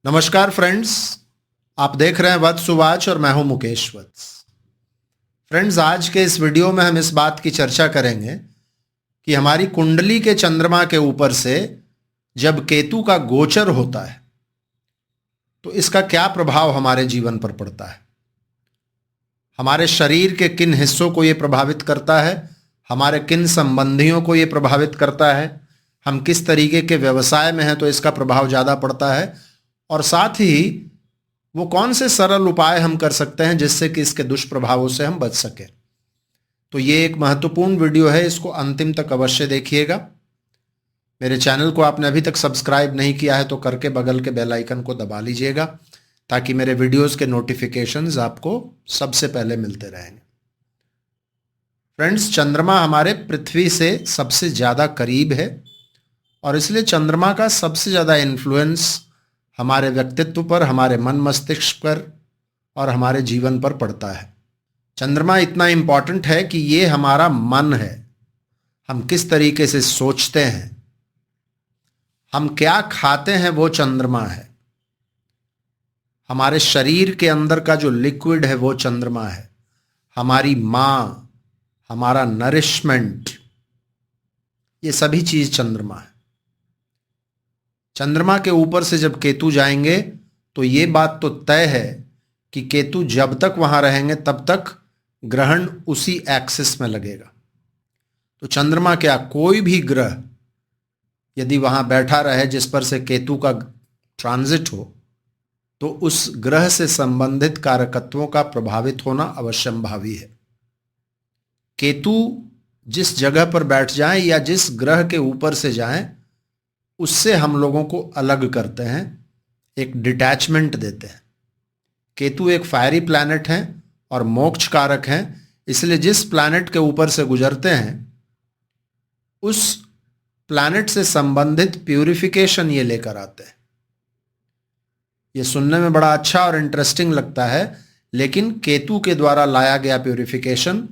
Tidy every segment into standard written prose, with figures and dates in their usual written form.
नमस्कार फ्रेंड्स। आप देख रहे हैं वत्स सुवाच और मैं हूं मुकेश वत्स। फ्रेंड्स, आज के इस वीडियो में हम इस बात की चर्चा करेंगे कि हमारी कुंडली के चंद्रमा के ऊपर से जब केतु का गोचर होता है तो इसका क्या प्रभाव हमारे जीवन पर पड़ता है, हमारे शरीर के किन हिस्सों को यह प्रभावित करता है, हमारे किन संबंधियों को यह प्रभावित करता है, हम किस तरीके के व्यवसाय में हैं तो इसका प्रभाव ज़्यादा पड़ता है, और साथ ही वो कौन से सरल उपाय हम कर सकते हैं जिससे कि इसके दुष्प्रभावों से हम बच सकें। तो ये एक महत्वपूर्ण वीडियो है, इसको अंतिम तक अवश्य देखिएगा। मेरे चैनल को आपने अभी तक सब्सक्राइब नहीं किया है तो करके बगल के बेल आइकन को दबा लीजिएगा ताकि मेरे वीडियोस के नोटिफिकेशंस आपको सबसे पहले मिलते रहेंगे। फ्रेंड्स, चंद्रमा हमारे पृथ्वी से सबसे ज़्यादा करीब है और इसलिए चंद्रमा का सबसे ज़्यादा इन्फ्लुएंस हमारे व्यक्तित्व पर, हमारे मन मस्तिष्क पर और हमारे जीवन पर पड़ता है। चंद्रमा इतना इम्पॉर्टेंट है कि ये हमारा मन है, हम किस तरीके से सोचते हैं, हम क्या खाते हैं वो चंद्रमा है, हमारे शरीर के अंदर का जो लिक्विड है वो चंद्रमा है, हमारी माँ, हमारा नरिशमेंट, ये सभी चीज चंद्रमा है। चंद्रमा के ऊपर से जब केतु जाएंगे तो ये बात तो तय है कि केतु जब तक वहां रहेंगे तब तक ग्रहण उसी एक्सिस में लगेगा। तो चंद्रमा क्या, कोई भी ग्रह यदि वहां बैठा रहे जिस पर से केतु का ट्रांजिट हो तो उस ग्रह से संबंधित कारकत्वों का प्रभावित होना अवश्यंभावी है। केतु जिस जगह पर बैठ जाएं या जिस ग्रह के ऊपर से जाएं उससे हम लोगों को अलग करते हैं, एक डिटैचमेंट देते हैं। केतु एक फायरी प्लैनेट है और मोक्ष कारक हैं, इसलिए जिस प्लैनेट के ऊपर से गुजरते हैं उस प्लैनेट से संबंधित प्यूरिफिकेशन ये लेकर आते हैं। ये सुनने में बड़ा अच्छा और इंटरेस्टिंग लगता है, लेकिन केतु के द्वारा लाया गया प्यूरिफिकेशन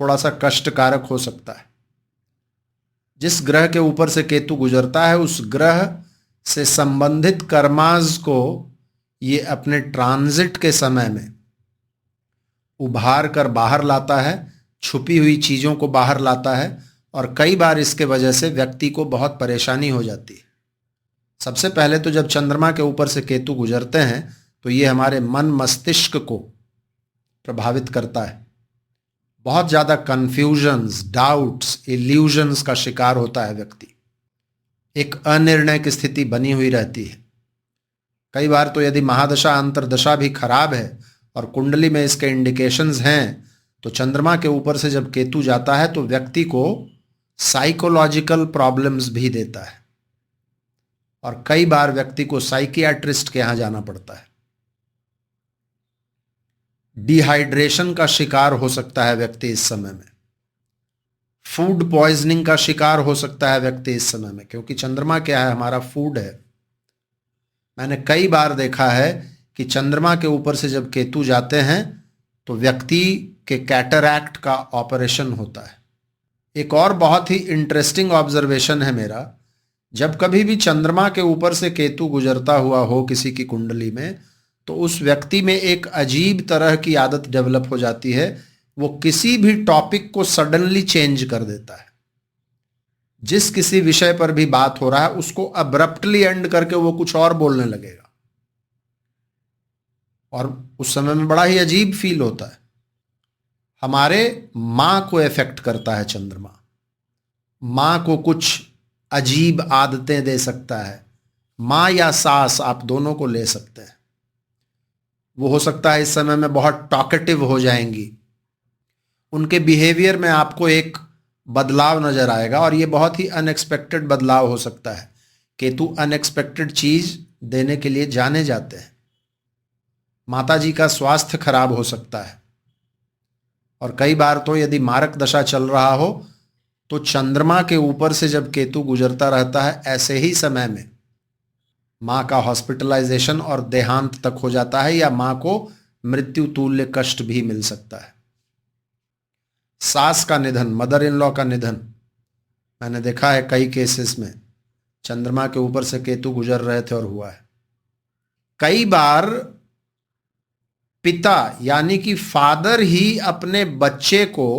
थोड़ा सा कष्टकारक हो सकता है। जिस ग्रह के ऊपर से केतु गुजरता है उस ग्रह से संबंधित कर्मास को ये अपने ट्रांजिट के समय में उभार कर बाहर लाता है, छुपी हुई चीज़ों को बाहर लाता है और कई बार इसके वजह से व्यक्ति को बहुत परेशानी हो जाती है। सबसे पहले तो जब चंद्रमा के ऊपर से केतु गुजरते हैं तो ये हमारे मन मस्तिष्क को प्रभावित करता है। बहुत ज़्यादा कन्फ्यूजन्स, डाउट्स, इल्यूजन्स का शिकार होता है व्यक्ति। एक अनिर्णय की स्थिति बनी हुई रहती है। कई बार तो यदि महादशा अंतर्दशा भी खराब है और कुंडली में इसके इंडिकेशंस हैं तो चंद्रमा के ऊपर से जब केतु जाता है तो व्यक्ति को साइकोलॉजिकल प्रॉब्लम्स भी देता है और कई बार व्यक्ति को साइकियाट्रिस्ट के यहाँ जाना पड़ता है। डिहाइड्रेशन का शिकार हो सकता है व्यक्ति इस समय में, फूड पॉइजनिंग का शिकार हो सकता है व्यक्ति इस समय में, क्योंकि चंद्रमा क्या है, हमारा फूड है। मैंने कई बार देखा है कि चंद्रमा के ऊपर से जब केतु जाते हैं तो व्यक्ति के कैटरैक्ट का ऑपरेशन होता है। एक और बहुत ही इंटरेस्टिंग ऑब्जर्वेशन है मेरा, जब कभी भी चंद्रमा के ऊपर से केतु गुजरता हुआ हो किसी की कुंडली में तो उस व्यक्ति में एक अजीब तरह की आदत डेवलप हो जाती है, वो किसी भी टॉपिक को सडनली चेंज कर देता है। जिस किसी विषय पर भी बात हो रहा है उसको अब्रप्टली एंड करके वो कुछ और बोलने लगेगा और उस समय में बड़ा ही अजीब फील होता है। हमारे माँ को इफेक्ट करता है चंद्रमा, माँ को कुछ अजीब आदतें दे सकता है। माँ या सास, आप दोनों को ले सकते हैं। वो हो सकता है इस समय में बहुत टॉकेटिव हो जाएंगी, उनके बिहेवियर में आपको एक बदलाव नजर आएगा और ये बहुत ही अनएक्सपेक्टेड बदलाव हो सकता है। केतु अनएक्सपेक्टेड चीज देने के लिए जाने जाते हैं। माता जी का स्वास्थ्य खराब हो सकता है और कई बार तो यदि मारक दशा चल रहा हो तो चंद्रमा के ऊपर से जब केतु गुजरता रहता है ऐसे ही समय में माँ का हॉस्पिटलाइजेशन और देहांत तक हो जाता है या माँ को मृत्यु तुल्य कष्ट भी मिल सकता है। सास का निधन, मदर इन लॉ का निधन, मैंने देखा है कई केसेस में चंद्रमा के ऊपर से केतु गुजर रहे थे और हुआ है। कई बार पिता यानी कि फादर ही अपने बच्चे को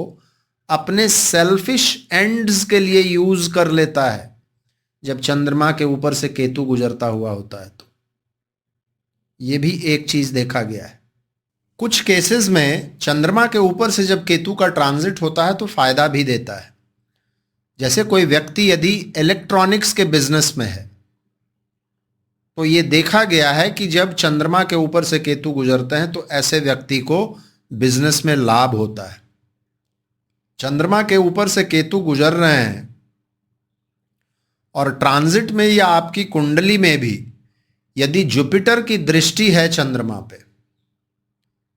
अपने सेल्फिश एंड्स के लिए यूज कर लेता है जब चंद्रमा के ऊपर से केतु गुजरता हुआ होता है। तो यह भी एक चीज देखा गया है। कुछ केसेस में चंद्रमा के ऊपर से जब केतु का ट्रांजिट होता है तो फायदा भी देता है। जैसे कोई व्यक्ति यदि इलेक्ट्रॉनिक्स के बिजनेस में है तो यह देखा गया है कि जब चंद्रमा के ऊपर से केतु गुजरते हैं तो ऐसे व्यक्ति को बिजनेस में लाभ होता है। चंद्रमा के ऊपर से केतु गुजर रहे हैं और ट्रांजिट में या आपकी कुंडली में भी यदि जुपिटर की दृष्टि है चंद्रमा पे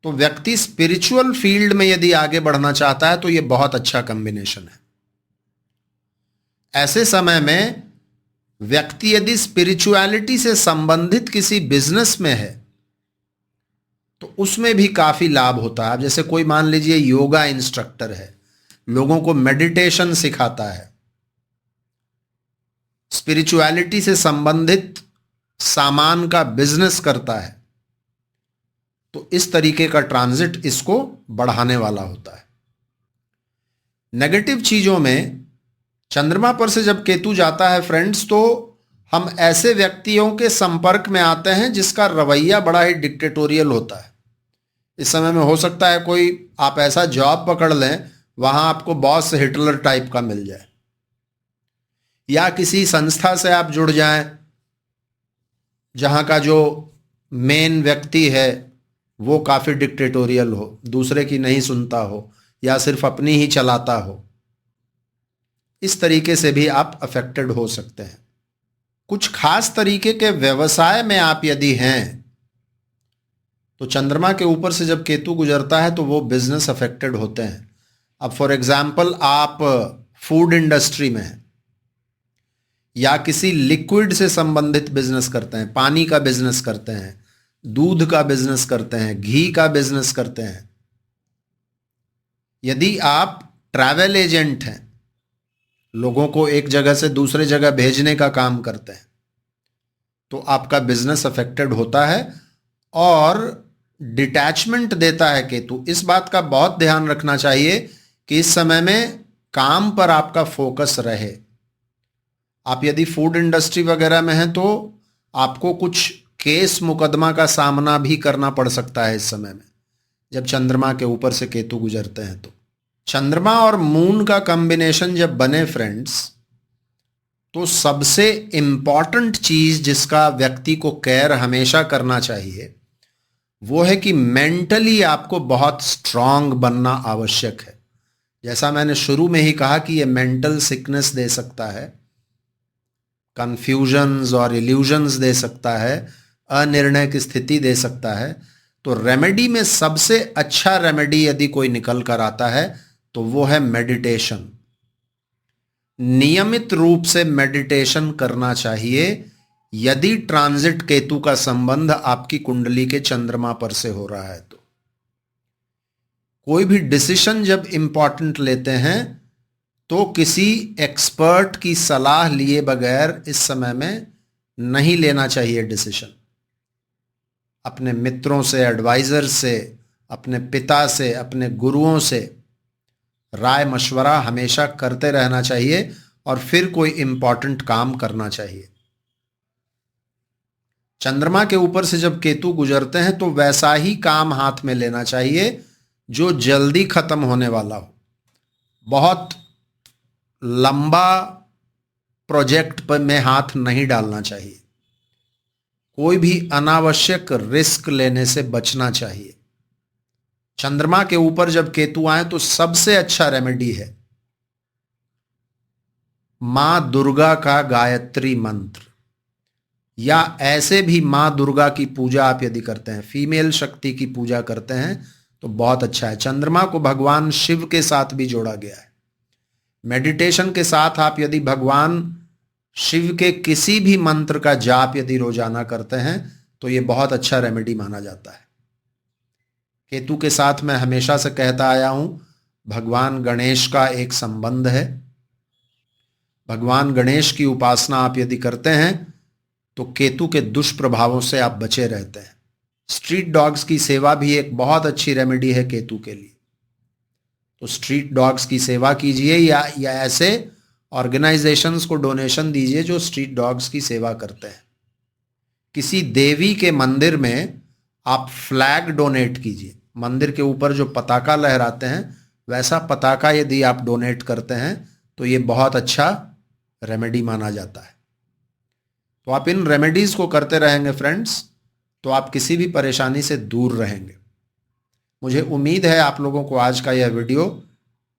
तो व्यक्ति स्पिरिचुअल फील्ड में यदि आगे बढ़ना चाहता है तो यह बहुत अच्छा कॉम्बिनेशन है। ऐसे समय में व्यक्ति यदि स्पिरिचुअलिटी से संबंधित किसी बिजनेस में है तो उसमें भी काफी लाभ होता है। अब जैसे कोई मान लीजिए योगा इंस्ट्रक्टर है, लोगों को मेडिटेशन सिखाता है, स्पिरिचुअलिटी से संबंधित सामान का बिजनेस करता है, तो इस तरीके का ट्रांजिट इसको बढ़ाने वाला होता है। नेगेटिव चीजों में चंद्रमा पर से जब केतु जाता है फ्रेंड्स तो हम ऐसे व्यक्तियों के संपर्क में आते हैं जिसका रवैया बड़ा ही डिक्टेटोरियल होता है। इस समय में हो सकता है कोई आप ऐसा जॉब पकड़ लें वहां आपको बॉस हिटलर टाइप का मिल जाए, या किसी संस्था से आप जुड़ जाएं जहां का जो मेन व्यक्ति है वो काफी डिक्टेटोरियल हो, दूसरे की नहीं सुनता हो या सिर्फ अपनी ही चलाता हो। इस तरीके से भी आप अफेक्टेड हो सकते हैं। कुछ खास तरीके के व्यवसाय में आप यदि हैं तो चंद्रमा के ऊपर से जब केतु गुजरता है तो वो बिजनेस अफेक्टेड होते हैं। अब फॉर एग्जाम्पल आप फूड इंडस्ट्री में हैं या किसी लिक्विड से संबंधित बिजनेस करते हैं, पानी का बिजनेस करते हैं, दूध का बिजनेस करते हैं, घी का बिजनेस करते हैं, यदि आप ट्रैवल एजेंट हैं, लोगों को एक जगह से दूसरे जगह भेजने का काम करते हैं, तो आपका बिजनेस अफेक्टेड होता है और डिटैचमेंट देता है केतु। इस बात का बहुत ध्यान रखना चाहिए कि इस समय में काम पर आपका फोकस रहे। आप यदि फूड इंडस्ट्री वगैरह में हैं तो आपको कुछ केस मुकदमा का सामना भी करना पड़ सकता है इस समय में जब चंद्रमा के ऊपर से केतु गुजरते हैं। तो चंद्रमा और मून का कॉम्बिनेशन जब बने फ्रेंड्स तो सबसे इंपॉर्टेंट चीज जिसका व्यक्ति को केयर हमेशा करना चाहिए वो है कि मेंटली आपको बहुत स्ट्रांग बनना आवश्यक है। जैसा मैंने शुरू में ही कहा कि ये मेंटल सिकनेस दे सकता है, कंफ्यूजन्स और इल्यूजन्स दे सकता है, अनिर्णय की स्थिति दे सकता है। तो रेमेडी में सबसे अच्छा रेमेडी यदि कोई निकल कर आता है तो वो है मेडिटेशन। नियमित रूप से मेडिटेशन करना चाहिए यदि ट्रांजिट केतु का संबंध आपकी कुंडली के चंद्रमा पर से हो रहा है। तो कोई भी डिसीजन जब इंपॉर्टेंट लेते हैं तो किसी एक्सपर्ट की सलाह लिए बगैर इस समय में नहीं लेना चाहिए डिसीजन। अपने मित्रों से, एडवाइजर से, अपने पिता से, अपने गुरुओं से राय मशवरा हमेशा करते रहना चाहिए और फिर कोई इंपॉर्टेंट काम करना चाहिए। चंद्रमा के ऊपर से जब केतु गुजरते हैं तो वैसा ही काम हाथ में लेना चाहिए जो जल्दी खत्म होने वाला हो। बहुत लंबा प्रोजेक्ट पर में हाथ नहीं डालना चाहिए। कोई भी अनावश्यक रिस्क लेने से बचना चाहिए। चंद्रमा के ऊपर जब केतु आए तो सबसे अच्छा रेमेडी है मां दुर्गा का गायत्री मंत्र, या ऐसे भी मां दुर्गा की पूजा आप यदि करते हैं, फीमेल शक्ति की पूजा करते हैं तो बहुत अच्छा है। चंद्रमा को भगवान शिव के साथ भी जोड़ा गया है। मेडिटेशन के साथ आप यदि भगवान शिव के किसी भी मंत्र का जाप यदि रोजाना करते हैं तो यह बहुत अच्छा रेमेडी माना जाता है। केतु के साथ मैं हमेशा से कहता आया हूं भगवान गणेश का एक संबंध है। भगवान गणेश की उपासना आप यदि करते हैं तो केतु के दुष्प्रभावों से आप बचे रहते हैं। स्ट्रीट डॉग्स की सेवा भी एक बहुत अच्छी रेमेडी है केतु के लिए। तो स्ट्रीट डॉग्स की सेवा कीजिए या ऐसे ऑर्गेनाइजेशंस को डोनेशन दीजिए जो स्ट्रीट डॉग्स की सेवा करते हैं। किसी देवी के मंदिर में आप फ्लैग डोनेट कीजिए। मंदिर के ऊपर जो पताका लहराते हैं वैसा पताका यदि आप डोनेट करते हैं तो ये बहुत अच्छा रेमेडी माना जाता है। तो आप इन रेमेडीज को करते रहेंगे फ्रेंड्स, तो आप किसी भी परेशानी से दूर रहेंगे। मुझे उम्मीद है आप लोगों को आज का यह वीडियो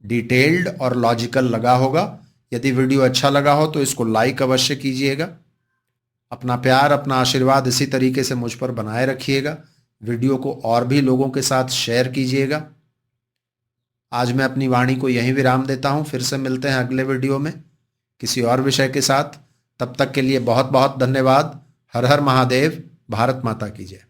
डिटेल्ड और लॉजिकल लगा होगा। यदि वीडियो अच्छा लगा हो तो इसको लाइक अवश्य कीजिएगा। अपना प्यार, अपना आशीर्वाद इसी तरीके से मुझ पर बनाए रखिएगा। वीडियो को और भी लोगों के साथ शेयर कीजिएगा। आज मैं अपनी वाणी को यहीं विराम देता हूं। फिर से मिलते हैं अगले वीडियो में किसी और विषय के साथ। तब तक के लिए बहुत बहुत धन्यवाद। हर हर महादेव। भारत माता की जय।